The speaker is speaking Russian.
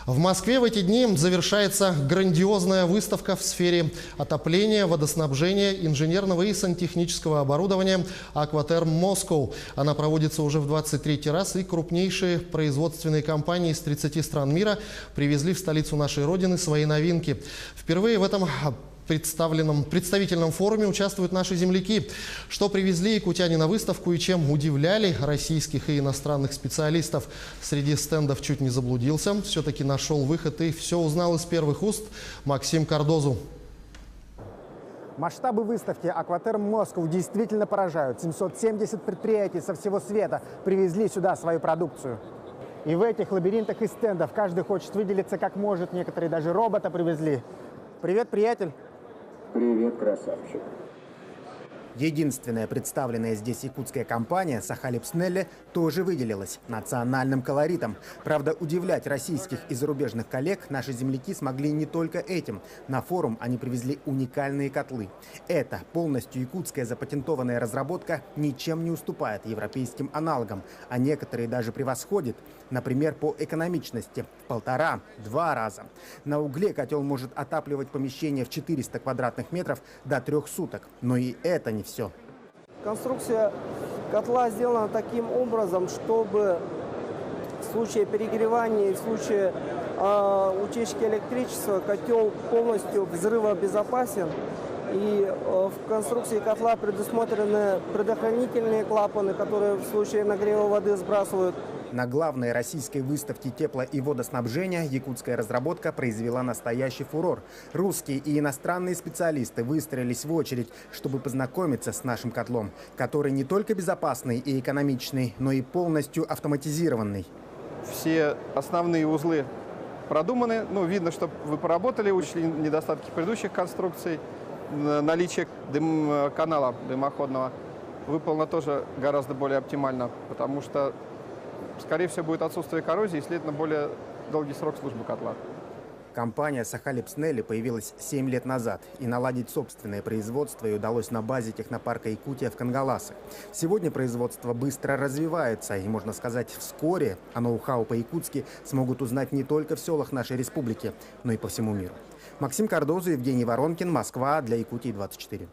В Москве в эти дни завершается грандиозная выставка в сфере отопления, водоснабжения, инженерного и сантехнического оборудования «Aquaterm Moscow». Она проводится уже в 23-й раз, и крупнейшие производственные компании из 30 стран мира привезли в столицу нашей Родины свои новинки. Впервые в этом представительном форуме участвуют наши земляки. Что привезли якутяне на выставку и чем удивляли российских и иностранных специалистов? Среди стендов чуть не заблудился, все-таки нашел выход и все узнал из первых уст Максим Кардозу. Масштабы выставки «Aquaterm Moscow» действительно поражают. 770 предприятий со всего света привезли сюда свою продукцию. И в этих лабиринтах из стендов каждый хочет выделиться как может. Некоторые даже робота привезли. Привет, приятель. Привет, красавчик. Единственная представленная здесь якутская компания «Сахалипснелли» тоже выделилась национальным колоритом. Правда, удивлять российских и зарубежных коллег наши земляки смогли не только этим. На форум они привезли уникальные котлы. Это полностью якутская запатентованная разработка ничем не уступает европейским аналогам, а некоторые даже превосходит. Например, по экономичности в 1,5–2 раза. На угле котел может отапливать помещение в 400 квадратных метров до 3 суток. Но и это не все. Конструкция котла сделана таким образом, чтобы в случае перегревания и в случае утечки электричества котел полностью взрывобезопасен. И в конструкции котла предусмотрены предохранительные клапаны, которые в случае нагрева воды сбрасывают. На главной российской выставке тепло- и водоснабжения якутская разработка произвела настоящий фурор. Русские и иностранные специалисты выстроились в очередь, чтобы познакомиться с нашим котлом, который не только безопасный и экономичный, но и полностью автоматизированный. Все основные узлы продуманы. Видно, что вы поработали, учли недостатки предыдущих конструкций. Наличие канала дымоходного выполнено тоже гораздо более оптимально, потому что, скорее всего, будет отсутствие коррозии и, следовательно, более долгий срок службы котла. Компания «Сахалипснелли» появилась 7 лет назад, и наладить собственное производство ей удалось на базе технопарка «Якутия» в Кангаласах. Сегодня производство быстро развивается, и, можно сказать, вскоре о ноу-хау по-якутски смогут узнать не только в селах нашей республики, но и по всему миру. Максим Кардозу, Евгений Воронкин, Москва, для Якутии 24.